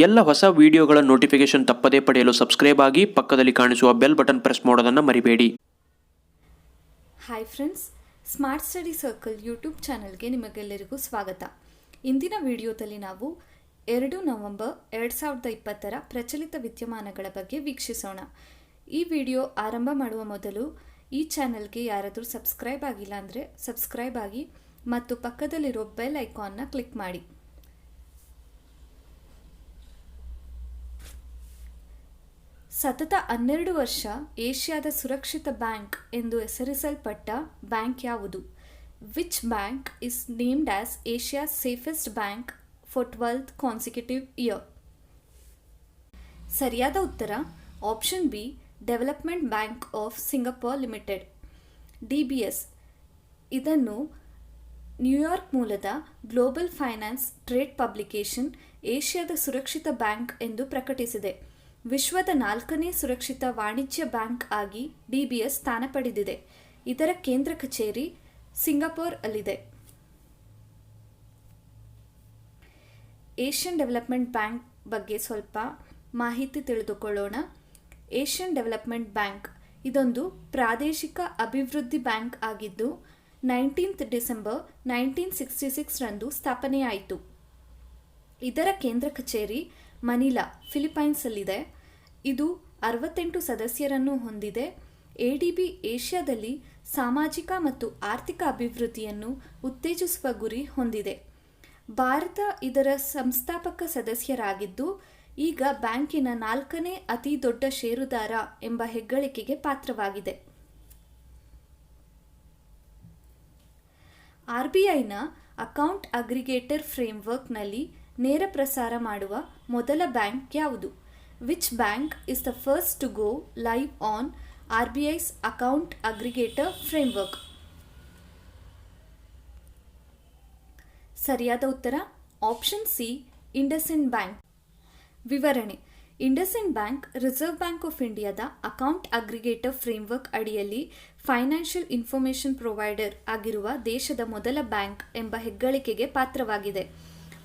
ಎಲ್ಲ ಹೊಸ ವಿಡಿಯೋಗಳ ನೋಟಿಫಿಕೇಶನ್ ತಪ್ಪದೇ ಪಡೆಯಲು ಸಬ್ಸ್ಕ್ರೈಬ್ ಆಗಿ ಪಕ್ಕದಲ್ಲಿ ಕಾಣಿಸುವ ಬೆಲ್ ಬಟನ್ ಪ್ರೆಸ್ ಮಾಡೋದನ್ನು ಮರಿಬೇಡಿ. Hi friends, smart study circle YouTube ಚಾನಲ್ಗೆ ನಿಮಗೆಲ್ಲರಿಗೂ ಸ್ವಾಗತ. ಇಂದಿನ ವಿಡಿಯೋದಲ್ಲಿ ನಾವು 2 ನವೆಂಬರ್ 2020 ಪ್ರಚಲಿತ ವಿದ್ಯಮಾನಗಳ ಬಗ್ಗೆ ವೀಕ್ಷಿಸೋಣ. ಈ ವಿಡಿಯೋ ಆರಂಭ ಮಾಡುವ ಮೊದಲು ಈ ಚಾನಲ್ಗೆ ಯಾರಾದರೂ ಸಬ್ಸ್ಕ್ರೈಬ್ ಆಗಿಲ್ಲ ಅಂದರೆ ಸಬ್ಸ್ಕ್ರೈಬ್ ಆಗಿ ಮತ್ತು ಪಕ್ಕದಲ್ಲಿರೋ ಬೆಲ್ ಐಕಾನ್ನ ಕ್ಲಿಕ್ ಮಾಡಿ. ಸತತ 12 ವರ್ಷ ಏಷ್ಯಾದ ಸುರಕ್ಷಿತ ಬ್ಯಾಂಕ್ ಎಂದು ಹೆಸರಿಸಲ್ಪಟ್ಟ ಬ್ಯಾಂಕ್ ಯಾವುದು? Which bank is named as Asia's safest bank for 12th consecutive year? ಸರಿಯಾದ ಉತ್ತರ option B, development bank of Singapore limited, DBS. ಇದನ್ನು ನ್ಯೂಯಾರ್ಕ್ ಮೂಲದ ಗ್ಲೋಬಲ್ ಫೈನಾನ್ಸ್ ಟ್ರೇಡ್ ಪಬ್ಲಿಕೇಶನ್ ಏಷ್ಯಾದ ಸುರಕ್ಷಿತ ಬ್ಯಾಂಕ್ ಎಂದು ಪ್ರಕಟಿಸಿದೆ. ವಿಶ್ವದ 4ನೇ ಸುರಕ್ಷಿತ ವಾಣಿಜ್ಯ ಬ್ಯಾಂಕ್ ಆಗಿ DBS ಸ್ಥಾನ ಪಡೆದಿದೆ. ಇದರ ಕೇಂದ್ರ ಕಚೇರಿ ಸಿಂಗಪುರ್ ಅಲ್ಲಿದೆ. ಏಷ್ಯನ್ ಡೆವಲಪ್ಮೆಂಟ್ ಬ್ಯಾಂಕ್ ಬಗ್ಗೆ ಸ್ವಲ್ಪ ಮಾಹಿತಿ ತಿಳಿದುಕೊಳ್ಳೋಣ. ಏಷ್ಯನ್ ಡೆವಲಪ್ಮೆಂಟ್ ಬ್ಯಾಂಕ್ ಇದೊಂದು ಪ್ರಾದೇಶಿಕ ಅಭಿವೃದ್ಧಿ ಬ್ಯಾಂಕ್ ಆಗಿದ್ದು 19th ಡಿಸೆಂಬರ್ 1966 ರಂದು ಸ್ಥಾಪನೆಯಾಯಿತು. ಇದರ ಕೇಂದ್ರ ಕಚೇರಿ ಮನಿಲಾ, ಫಿಲಿಪೈನ್ಸಲ್ಲಿದೆ. ಇದು 68 ಸದಸ್ಯರನ್ನು ಹೊಂದಿದೆ. ADB ಏಷ್ಯಾದಲ್ಲಿ ಸಾಮಾಜಿಕ ಮತ್ತು ಆರ್ಥಿಕ ಅಭಿವೃದ್ಧಿಯನ್ನು ಉತ್ತೇಜಿಸುವ ಗುರಿ ಹೊಂದಿದೆ. ಭಾರತ ಇದರ ಸಂಸ್ಥಾಪಕ ಸದಸ್ಯರಾಗಿದ್ದು ಈಗ ಬ್ಯಾಂಕಿನ 4ನೇ ಅತಿ ದೊಡ್ಡ ಷೇರುದಾರ ಎಂಬ ಹೆಗ್ಗಳಿಕೆಗೆ ಪಾತ್ರವಾಗಿದೆ. RBIನ ಅಕೌಂಟ್ ಅಗ್ರಿಗೇಟರ್ ಫ್ರೇಮ್ವರ್ಕ್ನಲ್ಲಿ ನೇರ ಪ್ರಸಾರ ಮಾಡುವ ಮೊದಲ ಬ್ಯಾಂಕ್ ಯಾವುದು? Which bank is the first to go live on RBI's account aggregator framework? ಸರಿಯಾದ ಉತ್ತರ ಆಪ್ಷನ್ ಸಿ, ಇಂಡಸ್ಇಂಡ್ ಬ್ಯಾಂಕ್. ವಿವರಣೆ: IndusInd bank Reserve Bank of ಇಂಡಿಯಾದ ಅಕೌಂಟ್ ಅಗ್ರಿಗೇಟರ್ ಫ್ರೇಮ್ವರ್ಕ್ ಅಡಿಯಲ್ಲಿ ಫೈನಾನ್ಷಿಯಲ್ ಇನ್ಫಾರ್ಮೇಷನ್ ಪ್ರೊವೈಡರ್ ಆಗಿರುವ ದೇಶದ ಮೊದಲ ಬ್ಯಾಂಕ್ ಎಂಬ ಹೆಗ್ಗಳಿಕೆಗೆ ಪಾತ್ರವಾಗಿದೆ.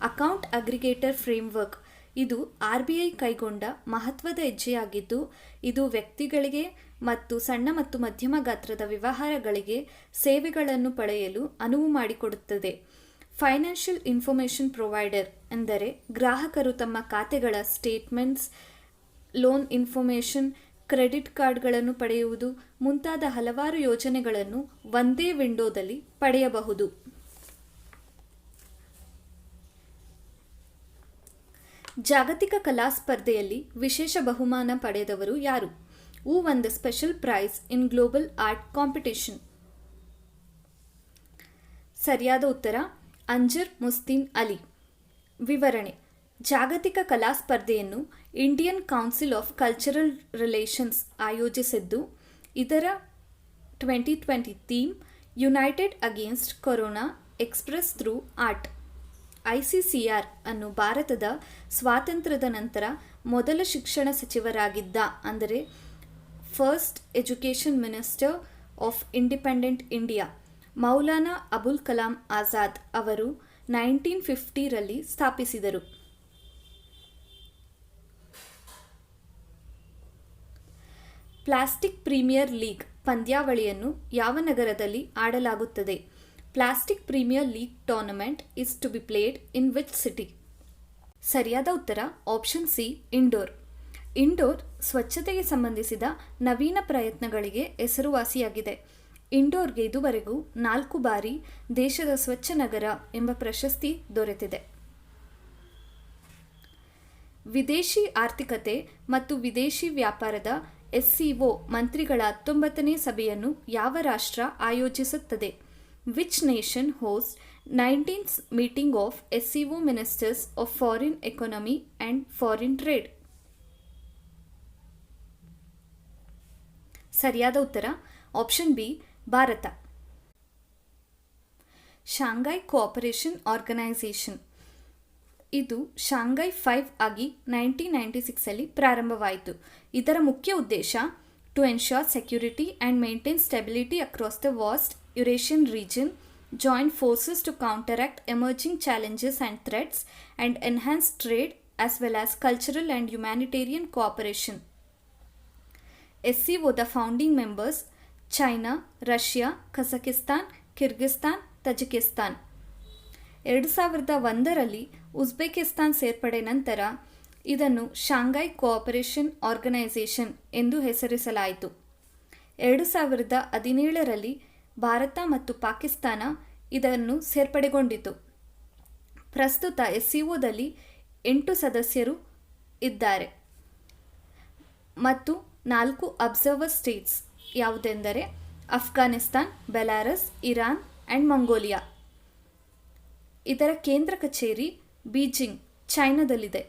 ಅಕೌಂಟ್ ಅಗ್ರಿಗೇಟರ್ ಫ್ರೇಮ್ವರ್ಕ್ ಇದು RBI ಕೈಗೊಂಡ ಮಹತ್ವದ ಹೆಜ್ಜೆಯಾಗಿದ್ದು ಇದು ವ್ಯಕ್ತಿಗಳಿಗೆ ಮತ್ತು ಸಣ್ಣ ಮತ್ತು ಮಧ್ಯಮ ಗಾತ್ರದ ವ್ಯವಹಾರಗಳಿಗೆ ಸೇವೆಗಳನ್ನು ಪಡೆಯಲು ಅನುವು ಮಾಡಿಕೊಡುತ್ತದೆ. ಫೈನಾನ್ಷಿಯಲ್ ಇನ್ಫಾರ್ಮೇಷನ್ ಪ್ರೊವೈಡರ್ ಎಂದರೆ ಗ್ರಾಹಕರು ತಮ್ಮ ಖಾತೆಗಳ ಸ್ಟೇಟ್ಮೆಂಟ್ಸ್, ಲೋನ್ ಇನ್ಫಾರ್ಮೇಷನ್, ಕ್ರೆಡಿಟ್ ಕಾರ್ಡ್ಗಳನ್ನು ಪಡೆಯುವುದು ಮುಂತಾದ ಹಲವಾರು ಯೋಜನೆಗಳನ್ನು ಒಂದೇ ವಿಂಡೋದಲ್ಲಿ ಪಡೆಯಬಹುದು. ಜಾಗತಿಕ ಕಲಾ ಸ್ಪರ್ಧೆಯಲ್ಲಿ ವಿಶೇಷ ಬಹುಮಾನ ಪಡೆದವರು ಯಾರು? Who won the special prize in global art competition? ಸರಿಯಾದ ಉತ್ತರ ಅಂಜರ್ ಮುಸ್ತೀನ್ ಅಲಿ. ವಿವರಣೆ: ಜಾಗತಿಕ ಕಲಾ ಸ್ಪರ್ಧೆಯನ್ನು Indian council of cultural relations ಆಯೋಜಿಸಿದ್ದು ಇದರ 2020 theme united against corona express through art. ICCR ಅನ್ನು ಭಾರತದ ಸ್ವಾತಂತ್ರ್ಯದ ನಂತರ ಮೊದಲ ಶಿಕ್ಷಣ ಸಚಿವರಾಗಿದ್ದ ಅಂದರೆ first education minister of independent India Maulana Abul Kalam Azad ಅವರು 1950 ರಲ್ಲಿ ಸ್ಥಾಪಿಸಿದರು. ಪ್ಲಾಸ್ಟಿಕ್ ಪ್ರೀಮಿಯರ್ ಲೀಗ್ ಪಂದ್ಯಾವಳಿಯನ್ನು ಯಾವ ನಗರದಲ್ಲಿ ಆಡಲಾಗುತ್ತದೆ? Plastic premier league tournament is to be played in which city? ಸರಿಯಾದ ಉತ್ತರ ಆಪ್ಷನ್ ಸಿ, ಇಂಡೋರ್. ಇಂಡೋರ್ ಸ್ವಚ್ಛತೆಗೆ ಸಂಬಂಧಿಸಿದ ನವೀನ ಪ್ರಯತ್ನಗಳಿಗೆ ಹೆಸರುವಾಸಿಯಾಗಿದೆ. ಇಂಡೋರ್ಗೆ ಇದುವರೆಗೂ 4 ಬಾರಿ ದೇಶದ ಸ್ವಚ್ಛ ನಗರ ಎಂಬ ಪ್ರಶಸ್ತಿ ದೊರೆತಿದೆ. ವಿದೇಶಿ ಆರ್ಥಿಕತೆ ಮತ್ತು ವಿದೇಶಿ ವ್ಯಾಪಾರದ SCO ಮಂತ್ರಿಗಳ 19ನೇ ಸಭೆಯನ್ನು ಯಾವ ರಾಷ್ಟ್ರ ಆಯೋಜಿಸುತ್ತದೆ? Which nation host 19th meeting of SCO Ministers of Foreign Economy and Foreign Trade? ಸರಿಯಾದ ಉತ್ತರ option B, Bharat. Shanghai cooperation organisation ಇದು ಶಾಂಘೈ 5 ಆಗಿ 1996 ಅಲ್ಲಿ ಪ್ರಾರಂಭವಾಯಿತು. ಇದರ ಮುಖ್ಯ ಉದ್ದೇಶ to ensure security and maintain stability across the vast Eurasian region, join forces to counteract emerging challenges and threats, and enhance trade as well as cultural and humanitarian cooperation. SCO the founding members China, Russia, Kazakhstan, Kyrgyzstan, Tajikistan. 2001ರಲ್ಲಿ Uzbekistan ಸೇರ್ಪಡೆ ನಂತರ ಇದನ್ನು Shanghai cooperation organisation ಎಂದು ಹೆಸರಿಸಲಾಯಿತು. 2017ರಲ್ಲಿ ಭಾರತ ಮತ್ತು ಪಾಕಿಸ್ತಾನ ಇದನ್ನು ಸೇರ್ಪಡೆಗೊಂಡಿತು. ಪ್ರಸ್ತುತ SCOದಲ್ಲಿ 8 ಸದಸ್ಯರು ಇದ್ದಾರೆ ಮತ್ತು 4 ಅಬ್ಸರ್ವರ್ ಸ್ಟೇಟ್ಸ್ ಯಾವುದೆಂದರೆ Afghanistan, Belarus, Iran and Mongolia. ಇದರ ಕೇಂದ್ರ ಕಚೇರಿ ಬೀಜಿಂಗ್, ಚೈನಾದಲ್ಲಿದೆ.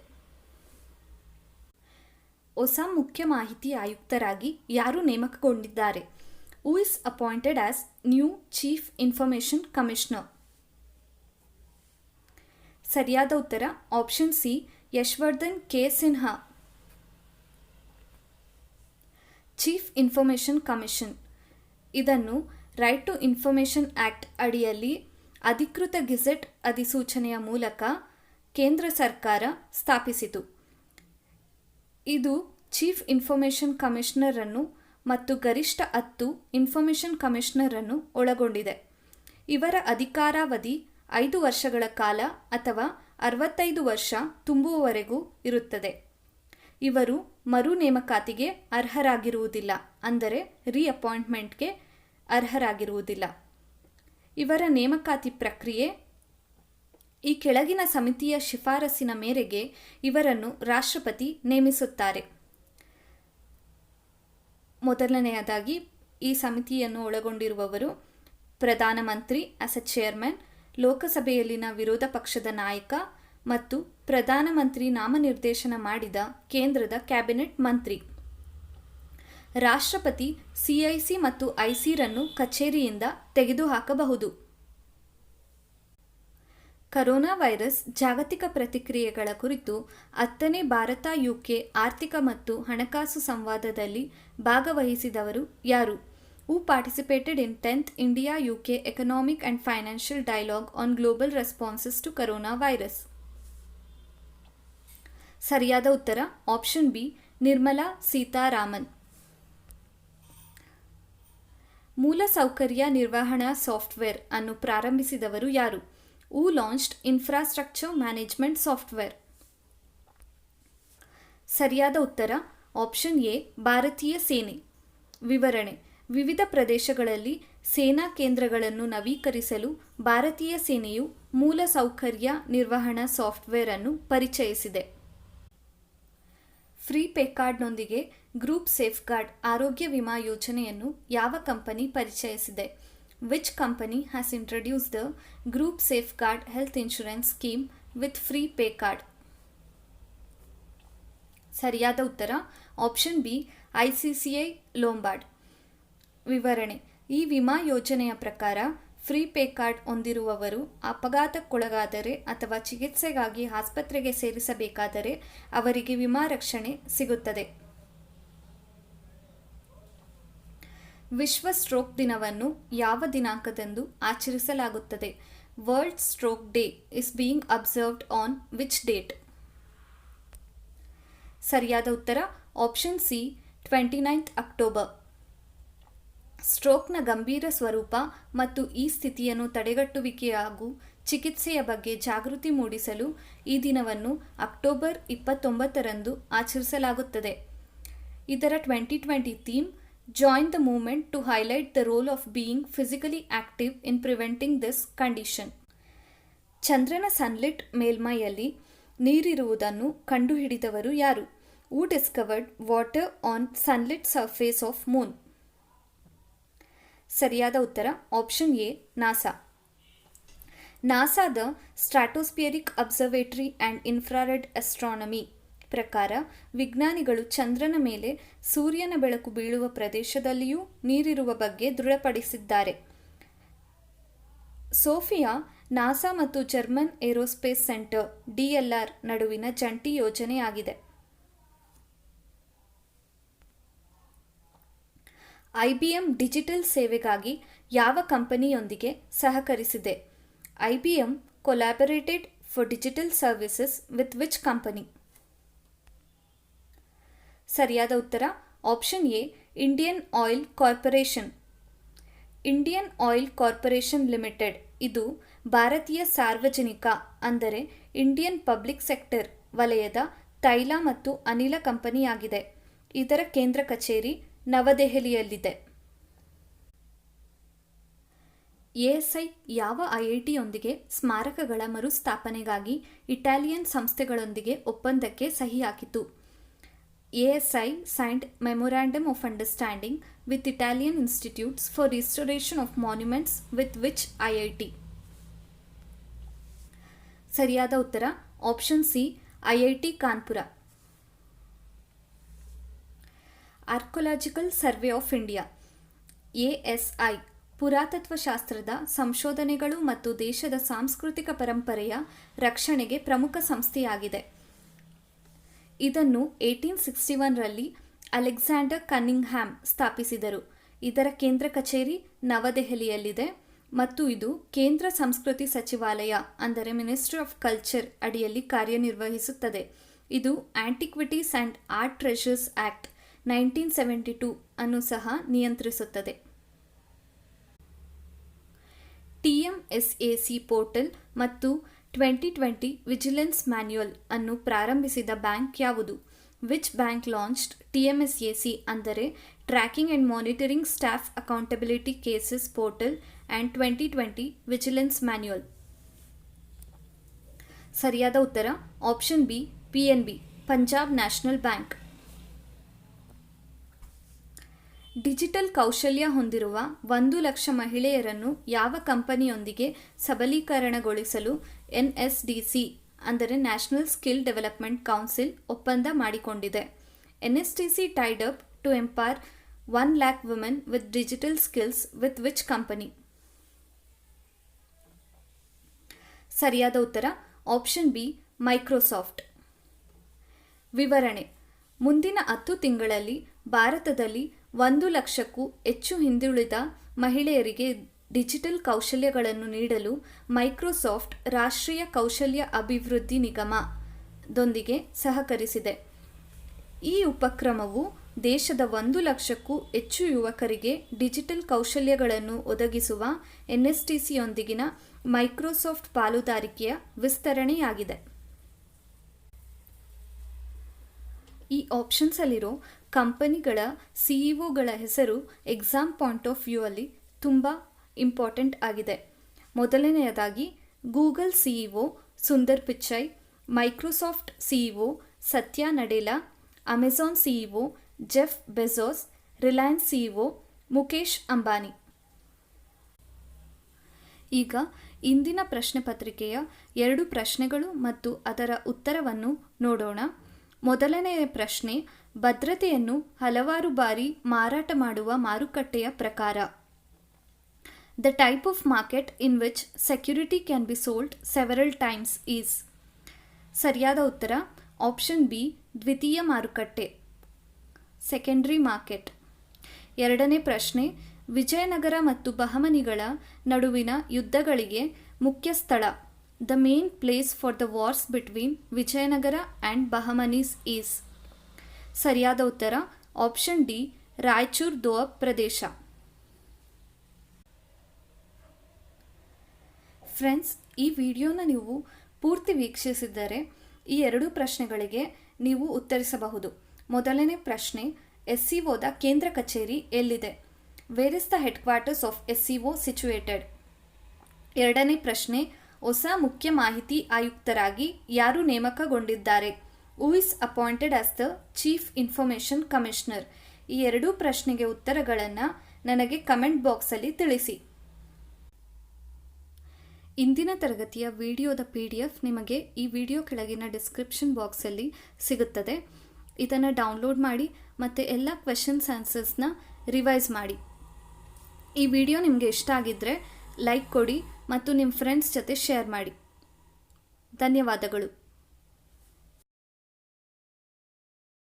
ಹೊಸ ಮುಖ್ಯ ಮಾಹಿತಿ ಆಯುಕ್ತರಾಗಿ ಯಾರು ನೇಮಕಗೊಂಡಿದ್ದಾರೆ? Who is appointed as new chief information commissioner? ಸರಿಯಾದ ಉತ್ತರ option C, Yashvardhan K Sinha. Chief information commission ಇದನ್ನು ರೈಟ್ ಟು ಇನ್ಫಾರ್ಮೇಷನ್ ಆ್ಯಕ್ಟ್ ಅಡಿಯಲ್ಲಿ ಅಧಿಕೃತ ಗೆಜೆಟ್ ಅಧಿಸೂಚನೆಯ ಮೂಲಕ ಕೇಂದ್ರ ಸರ್ಕಾರ ಸ್ಥಾಪಿಸಿತು. ಇದು ಚೀಫ್ ಇನ್ಫಾರ್ಮೇಷನ್ ಕಮಿಷನರನ್ನು ಮತ್ತು ಗರಿಷ್ಠ 10 ಇನ್ಫಾರ್ಮೇಷನ್ ಕಮಿಷನರನ್ನು ಒಳಗೊಂಡಿದೆ. ಇವರ ಅಧಿಕಾರಾವಧಿ 5 ವರ್ಷಗಳ ಕಾಲ ಅಥವಾ 65 ವರ್ಷ ತುಂಬುವವರೆಗೂ ಇರುತ್ತದೆ. ಇವರು ಮರು ನೇಮಕಾತಿಗೆ ಅರ್ಹರಾಗಿರುವುದಿಲ್ಲ, ಅಂದರೆ ರೀಅಪಾಯಿಂಟ್ಮೆಂಟ್ಗೆ ಅರ್ಹರಾಗಿರುವುದಿಲ್ಲ. ಇವರ ನೇಮಕಾತಿ ಪ್ರಕ್ರಿಯೆ ಈ ಕೆಳಗಿನ ಸಮಿತಿಯ ಶಿಫಾರಸಿನ ಮೇರೆಗೆ ಇವರನ್ನು ರಾಷ್ಟ್ರಪತಿ ನೇಮಿಸುತ್ತಾರೆ. ಮೊದಲನೆಯದಾಗಿ ಈ ಸಮಿತಿಯನ್ನು ಒಳಗೊಂಡಿರುವವರು ಪ್ರಧಾನಮಂತ್ರಿ ಆಸ್ ಎ ಚೇರ್ಮನ್, ಲೋಕಸಭೆಯಲ್ಲಿನ ವಿರೋಧ ಪಕ್ಷದ ನಾಯಕ ಮತ್ತು ಪ್ರಧಾನಮಂತ್ರಿ ನಾಮನಿರ್ದೇಶನ ಮಾಡಿದ ಕೇಂದ್ರದ ಕ್ಯಾಬಿನೆಟ್ ಮಂತ್ರಿ. ರಾಷ್ಟ್ರಪತಿ CIC ಮತ್ತು ICರನ್ನು ಕಚೇರಿಯಿಂದ ತೆಗೆದುಹಾಕಬಹುದು. ಕರೋನಾ ವೈರಸ್ ಜಾಗತಿಕ ಪ್ರತಿಕ್ರಿಯೆಗಳ ಕುರಿತು 10ನೇ ಭಾರತ UK ಆರ್ಥಿಕ ಮತ್ತು ಹಣಕಾಸು ಸಂವಾದದಲ್ಲಿ ಭಾಗವಹಿಸಿದವರು ಯಾರು? Who participated in 10th India UK economic and financial dialogue on global responses to corona virus? ಸರಿಯಾದ ಉತ್ತರ ಆಪ್ಷನ್ ಬಿ, ನಿರ್ಮಲಾ ಸೀತಾರಾಮನ್. ಮೂಲಸೌಕರ್ಯ ನಿರ್ವಹಣಾ ಸಾಫ್ಟ್ವೇರ್ ಅನ್ನು ಪ್ರಾರಂಭಿಸಿದವರು ಯಾರು? ಹೂ ಲಾಂಚ್ಡ್ ಇನ್ಫ್ರಾಸ್ಟ್ರಕ್ಚರ್ ಮ್ಯಾನೇಜ್ಮೆಂಟ್ ಸಾಫ್ಟ್ವೇರ್? ಸರಿಯಾದ ಉತ್ತರ ಆಪ್ಷನ್ ಎ, ಭಾರತೀಯ ಸೇನೆ. ವಿವರಣೆ: ವಿವಿಧ ಪ್ರದೇಶಗಳಲ್ಲಿ ಸೇನಾ ಕೇಂದ್ರಗಳನ್ನು ನವೀಕರಿಸಲು ಭಾರತೀಯ ಸೇನೆಯು ಮೂಲಸೌಕರ್ಯ ನಿರ್ವಹಣಾ ಸಾಫ್ಟ್ವೇರ್ ಅನ್ನು ಪರಿಚಯಿಸಿದೆ. ಫ್ರೀ ಪೇ ಕಾರ್ಡ್ನೊಂದಿಗೆ ಗ್ರೂಪ್ ಸೇಫ್ಗಾರ್ಡ್ ಆರೋಗ್ಯ ವಿಮಾ ಯೋಜನೆಯನ್ನು ಯಾವ ಕಂಪನಿ ಪರಿಚಯಿಸಿದೆ? Which company has introduced the group safeguard health insurance scheme with free pay card? ಸರಿಯಾದ ಉತ್ತರ ಆಪ್ಷನ್ ಬಿ, ICICI ಲೊಂಬಾರ್ಡ್. ವಿವರಣೆ: ಈ ವಿಮಾ ಯೋಜನೆಯ ಪ್ರಕಾರ ಫ್ರೀ ಪೇ ಕಾರ್ಡ್ ಹೊಂದಿರುವವರು ಅಪಘಾತಕ್ಕೊಳಗಾದರೆ ಅಥವಾ ಚಿಕಿತ್ಸೆಗಾಗಿ ಆಸ್ಪತ್ರೆಗೆ ಸೇರಿಸಬೇಕಾದರೆ ಅವರಿಗೆ ವಿಮಾ ರಕ್ಷಣೆ ಸಿಗುತ್ತದೆ. ವಿಶ್ವ ಸ್ಟ್ರೋಕ್ ದಿನವನ್ನು ಯಾವ ದಿನಾಂಕದಂದು ಆಚರಿಸಲಾಗುತ್ತದೆ? World stroke day is being observed on which date? ಸರಿಯಾದ ಉತ್ತರ ಆಪ್ಷನ್ ಸಿ, 29th ಅಕ್ಟೋಬರ್. ಸ್ಟ್ರೋಕ್ನ ಗಂಭೀರ ಸ್ವರೂಪ ಮತ್ತು ಈ ಸ್ಥಿತಿಯನ್ನು ತಡೆಗಟ್ಟುವಿಕೆ ಹಾಗೂ ಚಿಕಿತ್ಸೆಯ ಬಗ್ಗೆ ಜಾಗೃತಿ ಮೂಡಿಸಲು ಈ ದಿನವನ್ನು ಅಕ್ಟೋಬರ್ 29ರಂದು ಆಚರಿಸಲಾಗುತ್ತದೆ. ಇದರ 2020 theme join the movement to highlight the role of being physically active in preventing this condition. ಚಂದ್ರನ ಸನ್ಲಿಟ್ ಮೇಲ್ಮೈಯಲ್ಲಿ ನೀರಿರುವುದನ್ನು ಕಂಡುಹಿಡಿದವರು ಯಾರು? Who discovered water on sunlit surface of moon? ಸರಿಯಾದ ಉತ್ತರ ಆಪ್ಷನ್ ಎ, ನಾಸಾ. ನಾಸಾದ stratospheric observatory and infrared astronomy ಪ್ರಕಾರ ವಿಜ್ಞಾನಿಗಳು ಚಂದ್ರನ ಮೇಲೆ ಸೂರ್ಯನ ಬೆಳಕು ಬೀಳುವ ಪ್ರದೇಶದಲ್ಲಿಯೂ ನೀರಿರುವ ಬಗ್ಗೆ ದೃಢಪಡಿಸಿದ್ದಾರೆ. ಸೋಫಿಯಾ ನಾಸಾ ಮತ್ತು ಜರ್ಮನ್ ಏರೋಸ್ಪೇಸ್ ಸೆಂಟರ್ DLR ನಡುವಿನ ಜಂಟಿ ಯೋಜನೆಯಾಗಿದೆ. IBM ಡಿಜಿಟಲ್ ಸೇವೆಗಾಗಿ ಯಾವ ಕಂಪನಿಯೊಂದಿಗೆ ಸಹಕರಿಸಿದೆ? IBM collaborated for digital services with which company? ಸರಿಯಾದ ಉತ್ತರ option A Indian oil corporation. Indian oil corporation limited ಇದು ಭಾರತೀಯ ಸಾರ್ವಜನಿಕ ಅಂದರೆ ಇಂಡಿಯನ್ ಪಬ್ಲಿಕ್ ಸೆಕ್ಟರ್ ವಲಯದ ತೈಲ ಮತ್ತು ಅನಿಲ ಕಂಪನಿಯಾಗಿದೆ. ಇದರ ಕೇಂದ್ರ ಕಚೇರಿ ನವದೆಹಲಿಯಲ್ಲಿದೆ. ಎಎಸ್ಐ ಯಾವ ಐಐಟಿಯೊಂದಿಗೆ ಸ್ಮಾರಕಗಳ ಮರುಸ್ಥಾಪನೆಗಾಗಿ ಇಟಾಲಿಯನ್ ಸಂಸ್ಥೆಗಳೊಂದಿಗೆ ಒಪ್ಪಂದಕ್ಕೆ ಸಹಿ ಹಾಕಿತು? ASI signed Memorandum of Understanding with Italian Institutes for Restoration of Monuments with which IIT? ಸರಿಯಾದ ಉತ್ತರ option C IIT Kanpur. Archaeological survey of India ASI ಪುರಾತತ್ವಶಾಸ್ತ್ರದ ಸಂಶೋಧನೆಗಳು ಮತ್ತು ದೇಶದ ಸಾಂಸ್ಕೃತಿಕ ಪರಂಪರೆಯ ರಕ್ಷಣೆಗೆ ಪ್ರಮುಖ ಸಂಸ್ಥೆಯಾಗಿದೆ. ಇದನ್ನು 1861ರಲ್ಲಿ ಅಲೆಕ್ಸಾಂಡರ್ ಕನ್ನಿಂಗ್ಹ್ಯಾಮ್ ಸ್ಥಾಪಿಸಿದರು. ಇದರ ಕೇಂದ್ರ ಕಚೇರಿ ನವದೆಹಲಿಯಲ್ಲಿದೆ ಮತ್ತು ಇದು ಕೇಂದ್ರ ಸಂಸ್ಕೃತಿ ಸಚಿವಾಲಯ ಅಂದರೆ ಮಿನಿಸ್ಟ್ರಿ ಆಫ್ ಕಲ್ಚರ್ ಅಡಿಯಲ್ಲಿ ಕಾರ್ಯನಿರ್ವಹಿಸುತ್ತದೆ. ಇದು antiquities and art treasures act 1972 ಅನ್ನು ಸಹ ನಿಯಂತ್ರಿಸುತ್ತದೆ. TMSAC ಪೋರ್ಟಲ್ ಮತ್ತು 2020 ವಿಜಿಲೆನ್ಸ್ ಮ್ಯಾನ್ಯುಯಲ್ ಅನ್ನು ಪ್ರಾರಂಭಿಸಿದ ಬ್ಯಾಂಕ್ ಯಾವುದು? ವಿಚ್ ಬ್ಯಾಂಕ್ ಲಾಂಚ್ಡ್ TMSAC ಅಂದರೆ tracking and monitoring staff accountability cases portal and 2020 vigilance manual? ಸರಿಯಾದ ಉತ್ತರ option B PNB Punjab national bank. Digital ಕೌಶಲ್ಯ ಹೊಂದಿರುವ 1 ಲಕ್ಷ ಮಹಿಳೆಯರನ್ನು ಯಾವ ಕಂಪನಿಯೊಂದಿಗೆ ಸಬಲೀಕರಣಗೊಳಿಸಲು NSDC ಅಂದರೆ ನ್ಯಾಷನಲ್ ಸ್ಕಿಲ್ ಡೆವಲಪ್ಮೆಂಟ್ ಕೌನ್ಸಿಲ್ ಒಪ್ಪಂದ ಮಾಡಿಕೊಂಡಿದೆ? NSDC tied up to empower 1 lakh women with digital skills with which company? ಸರಿಯಾದ ಉತ್ತರ ಆಪ್ಷನ್ ಬಿ ಮೈಕ್ರೋಸಾಫ್ಟ್. ವಿವರಣೆ: ಮುಂದಿನ 10 ತಿಂಗಳಲ್ಲಿ ಭಾರತದಲ್ಲಿ 1 ಲಕ್ಷಕ್ಕೂ ಹೆಚ್ಚು ಹಿಂದುಳಿದ ಮಹಿಳೆಯರಿಗೆ ಡಿಜಿಟಲ್ ಕೌಶಲ್ಯಗಳನ್ನು ನೀಡಲು ಮೈಕ್ರೋಸಾಫ್ಟ್ ರಾಷ್ಟ್ರೀಯ ಕೌಶಲ್ಯ ಅಭಿವೃದ್ಧಿ ನಿಗಮದೊಂದಿಗೆ ಸಹಕರಿಸಿದೆ. ಈ ಉಪಕ್ರಮವು ದೇಶದ 1 ಲಕ್ಷಕ್ಕೂ ಹೆಚ್ಚು ಯುವಕರಿಗೆ ಡಿಜಿಟಲ್ ಕೌಶಲ್ಯಗಳನ್ನು ಒದಗಿಸುವ NSDCಯೊಂದಿಗಿನ ಮೈಕ್ರೋಸಾಫ್ಟ್ ಪಾಲುದಾರಿಕೆಯ ವಿಸ್ತರಣೆಯಾಗಿದೆ. ಈ ಆಪ್ಷನ್ಸಲ್ಲಿರೋ ಕಂಪನಿಗಳ CEOಗಳ ಹೆಸರು ಎಕ್ಸಾಮ್ ಪಾಯಿಂಟ್ ಆಫ್ ವ್ಯೂ ಅಲ್ಲಿ ತುಂಬ ಇಂಪಾರ್ಟೆಂಟ್ ಆಗಿದೆ. ಮೊದಲನೆಯದಾಗಿ Google CEO Sundar Pichai, Microsoft CEO Satya Nadella, Amazon CEO Jeff Bezos, Reliance CEO Mukesh Ambani. ಈಗ ಇಂದಿನ ಪ್ರಶ್ನೆ ಪತ್ರಿಕೆಯ 2 ಪ್ರಶ್ನೆಗಳು ಮತ್ತು ಅದರ ಉತ್ತರವನ್ನು ನೋಡೋಣ. ಮೊದಲನೆಯ ಪ್ರಶ್ನೆ: ಭದ್ರತೆಯನ್ನು ಹಲವಾರು ಬಾರಿ ಮಾರಾಟ ಮಾಡುವ ಮಾರುಕಟ್ಟೆಯ ಪ್ರಕಾರ. The type of market in which security can be sold several times is? ಸರಿಯಾದ ಉತ್ತರ ಆಪ್ಷನ್ ಬಿ ದ್ವಿತೀಯ ಮಾರುಕಟ್ಟೆ, ಸೆಕೆಂಡರಿ ಮಾರ್ಕೆಟ್. ಎರಡನೇ ಪ್ರಶ್ನೆ: ವಿಜಯನಗರ ಮತ್ತು ಬಹಮನಿಗಳ ನಡುವಿನ ಯುದ್ಧಗಳಿಗೆ ಮುಖ್ಯ ಸ್ಥಳ. The main place for the wars between Vijayanagara and Bahmanis is? ಸರಿಯಾದ ಉತ್ತರ ಆಪ್ಷನ್ ಡಿ ರಾಯಚೂರ್ ದೋಅಬ್ ಪ್ರದೇಶ. ಫ್ರೆಂಡ್ಸ್, ಈ ವಿಡಿಯೋನ ನೀವು ಪೂರ್ತಿ ವೀಕ್ಷಿಸಿದ್ದರೆ ಈ 2 ಪ್ರಶ್ನೆಗಳಿಗೆ ನೀವು ಉತ್ತರಿಸಬಹುದು. ಮೊದಲನೇ ಪ್ರಶ್ನೆ: SCOದ ಕೇಂದ್ರ ಕಚೇರಿ ಎಲ್ಲಿದೆ? Where is the head quarters of SCO situated? ಎರಡನೇ ಪ್ರಶ್ನೆ: ಹೊಸ ಮುಖ್ಯ ಮಾಹಿತಿ ಆಯುಕ್ತರಾಗಿ ಯಾರು ನೇಮಕಗೊಂಡಿದ್ದಾರೆ? Who is appointed as the chief information commissioner? ಈ 2 ಪ್ರಶ್ನೆಗೆ ಉತ್ತರಗಳನ್ನು ನನಗೆ ಕಮೆಂಟ್ ಬಾಕ್ಸಲ್ಲಿ ತಿಳಿಸಿ. ಇಂದಿನ ತರಗತಿಯ ವಿಡಿಯೋದ PDF ನಿಮಗೆ ಈ ವಿಡಿಯೋ ಕೆಳಗಿನ ಡಿಸ್ಕ್ರಿಪ್ಷನ್ ಬಾಕ್ಸಲ್ಲಿ ಸಿಗುತ್ತದೆ. ಇದನ್ನು ಡೌನ್ಲೋಡ್ ಮಾಡಿ ಮತ್ತು ಎಲ್ಲ ಕ್ವೆಶನ್ಸ್ ಆನ್ಸರ್ಸ್ನ ರಿವೈಸ್ ಮಾಡಿ. ಈ ವಿಡಿಯೋ ನಿಮಗೆ ಇಷ್ಟ ಆಗಿದ್ದರೆ ಲೈಕ್ ಕೊಡಿ ಮತ್ತು ನಿಮ್ಮ ಫ್ರೆಂಡ್ಸ್ ಜೊತೆ ಶೇರ್ ಮಾಡಿ. ಧನ್ಯವಾದಗಳು.